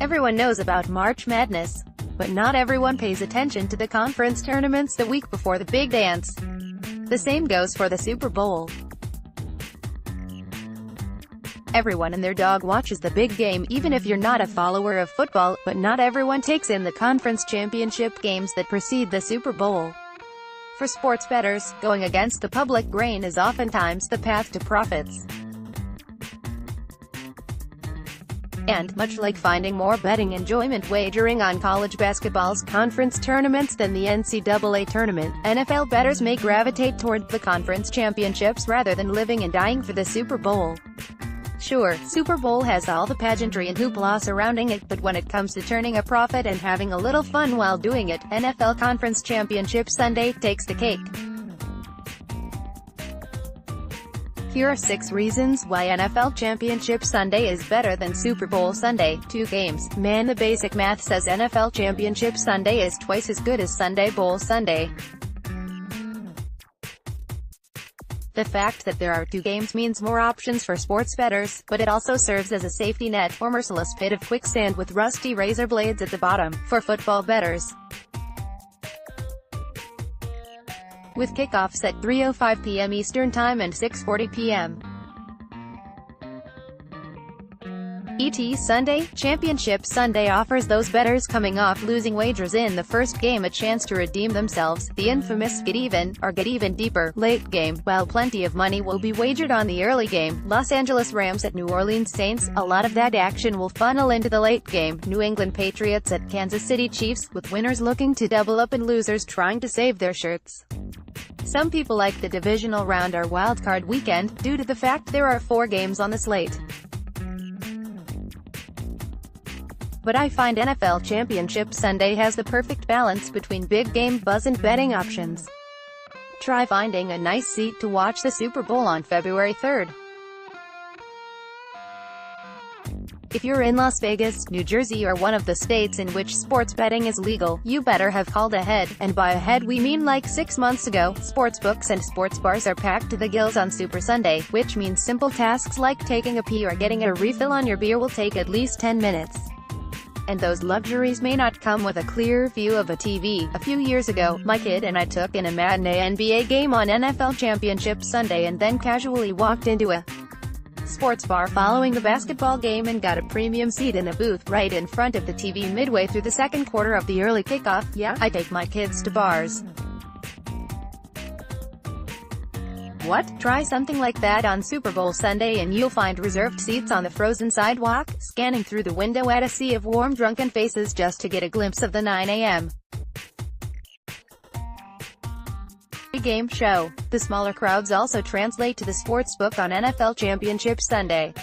Everyone knows about March Madness, but not everyone pays attention to the conference tournaments the week before the big dance. The same goes for the Super Bowl. Everyone and their dog watches the big game, even if you're not a follower of football, but not everyone takes in the conference championship games that precede the Super Bowl. For sports bettors, going against the public grain is oftentimes the path to profits. And, much like finding more betting enjoyment wagering on college basketball's conference tournaments than the NCAA tournament, NFL bettors may gravitate toward the conference championships rather than living and dying for the Super Bowl. Sure, Super Bowl has all the pageantry and hoopla surrounding it, but when it comes to turning a profit and having a little fun while doing it, NFL Conference Championship Sunday takes the cake. Here are 6 reasons why NFL Championship Sunday is better than Super Bowl Sunday. 2 games. Man, the basic math says NFL Championship Sunday is twice as good as Sunday Bowl Sunday. The fact that there are 2 games means more options for sports bettors, but it also serves as a safety net, or merciless pit of quicksand with rusty razor blades at the bottom, for football bettors. With kickoffs at 3:05 p.m. Eastern Time and 6:40 p.m. ET Sunday. Championship Sunday offers those bettors coming off losing wagers in the first game a chance to redeem themselves, the infamous get even, or get even deeper, late game. While plenty of money will be wagered on the early game, Los Angeles Rams at New Orleans Saints, a lot of that action will funnel into the late game, New England Patriots at Kansas City Chiefs, with winners looking to double up and losers trying to save their shirts. Some people like the divisional round or wildcard weekend, due to the fact there are 4 games on the slate. But I find NFL Championship Sunday has the perfect balance between big game buzz and betting options. Try finding a nice seat to watch the Super Bowl on February 3rd. If you're in Las Vegas, New Jersey, or one of the states in which sports betting is legal, you better have called ahead, and by ahead we mean like 6 months ago. Sportsbooks and sports bars are packed to the gills on Super Sunday, which means simple tasks like taking a pee or getting a refill on your beer will take at least 10 minutes. And those luxuries may not come with a clear view of a TV. A few years ago, my kid and I took in a matinee NBA game on NFL Championship Sunday and then casually walked into a sports bar following the basketball game and got a premium seat in a booth right in front of the TV midway through the second quarter of the early kickoff. Yeah, I take my kids to bars. What? Try something like that on Super Bowl Sunday and you'll find reserved seats on the frozen sidewalk, scanning through the window at a sea of warm drunken faces just to get a glimpse of the 9 a.m. game show. The smaller crowds also translate to the sportsbook on NFL Championship Sunday.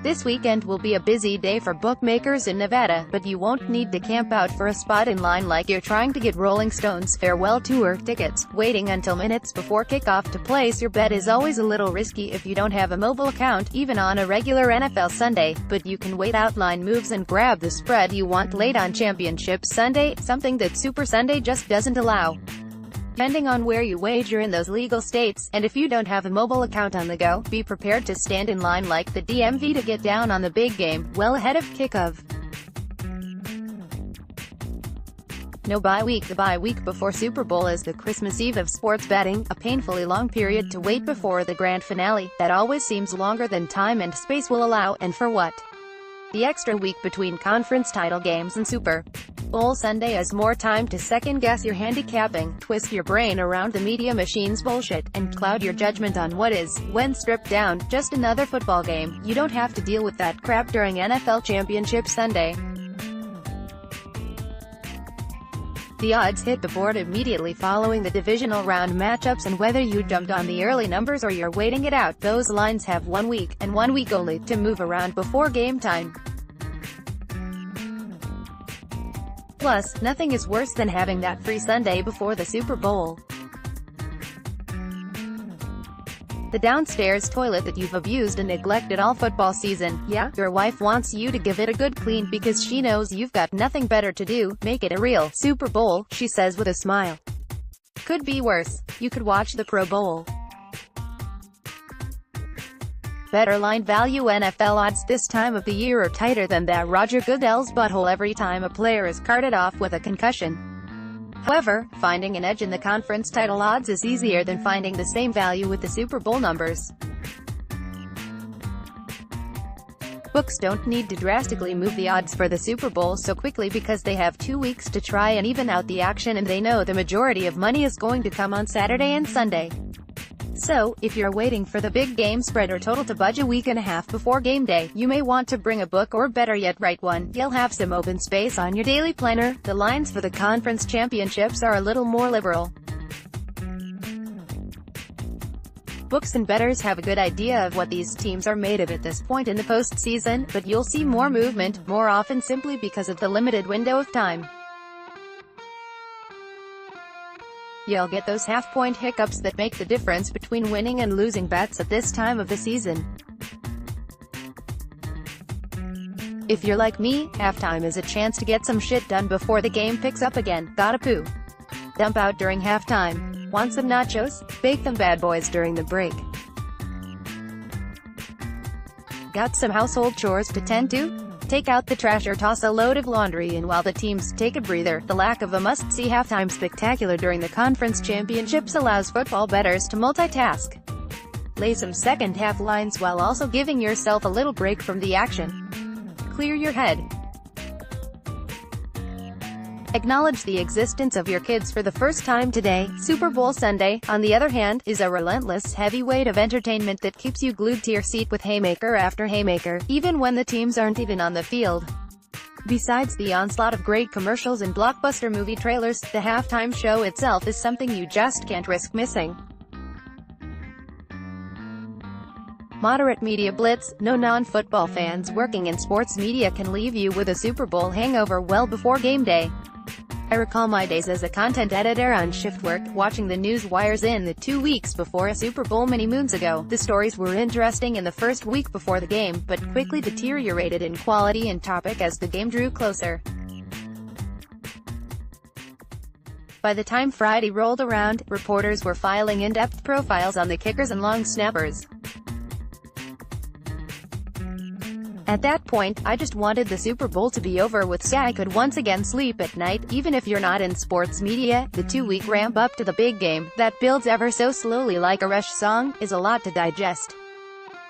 This weekend will be a busy day for bookmakers in Nevada, but you won't need to camp out for a spot in line like you're trying to get Rolling Stones farewell tour tickets. Waiting until minutes before kickoff to place your bet is always a little risky if you don't have a mobile account, even on a regular NFL Sunday, but you can wait out line moves and grab the spread you want late on Championship Sunday, something that Super Sunday just doesn't allow. Depending on where you wager in those legal states, and if you don't have a mobile account on the go, be prepared to stand in line like the DMV to get down on the big game, well ahead of kickoff. No bye week. The bye week before Super Bowl is the Christmas Eve of sports betting, a painfully long period to wait before the grand finale, that always seems longer than time and space will allow, and for what? The extra week between conference title games and Super Bowl Sunday is more time to second-guess your handicapping, twist your brain around the media machine's bullshit, and cloud your judgment on what is, when stripped down, just another football game. You don't have to deal with that crap during NFL Championship Sunday. The odds hit the board immediately following the divisional round matchups, and whether you jumped on the early numbers or you're waiting it out, those lines have 1 week, and 1 week only, to move around before game time. Plus, nothing is worse than having that free Sunday before the Super Bowl. The downstairs toilet that you've abused and neglected all football season. Yeah, your wife wants you to give it a good clean because she knows you've got nothing better to do. Make it a real Super Bowl, she says with a smile. Could be worse. You could watch the Pro Bowl. Better line value. NFL odds this time of the year are tighter than that Roger Goodell's butthole every time a player is carted off with a concussion. However, finding an edge in the conference title odds is easier than finding the same value with the Super Bowl numbers. Books don't need to drastically move the odds for the Super Bowl so quickly because they have 2 weeks to try and even out the action, and they know the majority of money is going to come on Saturday and Sunday. So, if you're waiting for the big game spread or total to budge a week and a half before game day, you may want to bring a book, or better yet write one. You'll have some open space on your daily planner. The lines for the conference championships are a little more liberal. Books and bettors have a good idea of what these teams are made of at this point in the postseason, but you'll see more movement, more often simply because of the limited window of time. You'll get those half-point hiccups that make the difference between winning and losing bets at this time of the season. If you're like me, halftime is a chance to get some shit done before the game picks up again. Gotta poo. Dump out during halftime. Want some nachos? Bake them bad boys during the break. Got some household chores to tend to? Take out the trash or toss a load of laundry in while the teams take a breather. The lack of a must-see halftime spectacular during the conference championships allows football bettors to multitask. Lay some second-half lines while also giving yourself a little break from the action. Clear your head. Acknowledge the existence of your kids for the first time today. Super Bowl Sunday, on the other hand, is a relentless heavyweight of entertainment that keeps you glued to your seat with haymaker after haymaker, even when the teams aren't even on the field. Besides the onslaught of great commercials and blockbuster movie trailers, the halftime show itself is something you just can't risk missing. Moderate media blitz. No non-football fans working in sports media can leave you with a Super Bowl hangover well before game day. I recall my days as a content editor on shift work, watching the news wires in the 2 weeks before a Super Bowl many moons ago. The stories were interesting in the first week before the game, but quickly deteriorated in quality and topic as the game drew closer. By the time Friday rolled around, reporters were filing in-depth profiles on the kickers and long snappers. At that point, I just wanted the Super Bowl to be over with so I could once again sleep at night. Even if you're not in sports media, the 2-week ramp up to the big game, that builds ever so slowly like a Rush song, is a lot to digest.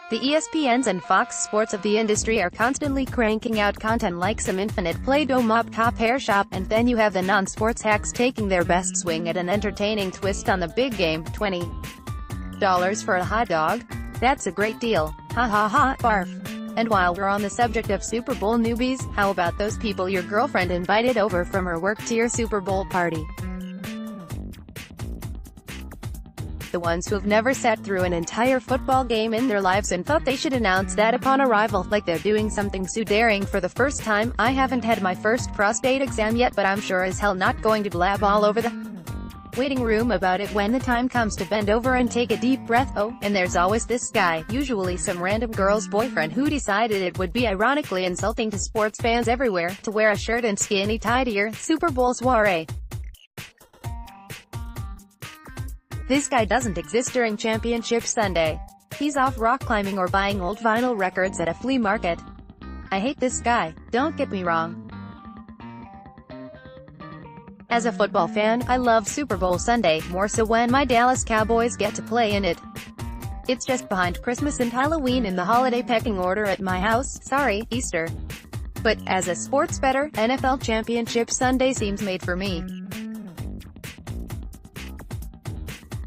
The ESPNs and Fox Sports of the industry are constantly cranking out content like some infinite Play-Doh mop top hair shop, and then you have the non-sports hacks taking their best swing at an entertaining twist on the big game. $20 for a hot dog? That's a great deal. Ha ha ha, barf. And while we're on the subject of Super Bowl newbies, how about those people your girlfriend invited over from her work to your Super Bowl party? The ones who've never sat through an entire football game in their lives and thought they should announce that upon arrival, like they're doing something so daring for the first time. I haven't had my first prostate exam yet, but I'm sure as hell not going to blab all over the waiting room about it when the time comes to bend over and take a deep breath. Oh, and there's always this guy, usually some random girl's boyfriend, who decided it would be ironically insulting to sports fans everywhere to wear a shirt and skinny tie to your Super Bowl soiree. This guy doesn't exist during Championship Sunday. He's off rock climbing or buying old vinyl records at a flea market. I hate this guy, don't get me wrong. As a football fan, I love Super Bowl Sunday, more so when my Dallas Cowboys get to play in it. It's just behind Christmas and Halloween in the holiday pecking order at my house. Sorry, Easter. But, as a sports bettor, NFL Championship Sunday seems made for me.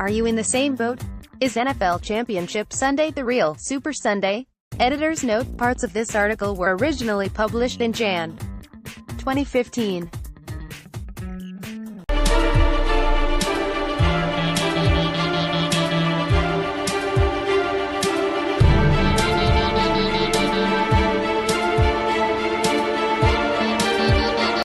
Are you in the same boat? Is NFL Championship Sunday the real Super Sunday? Editor's note: parts of this article were originally published in Jan. 2015.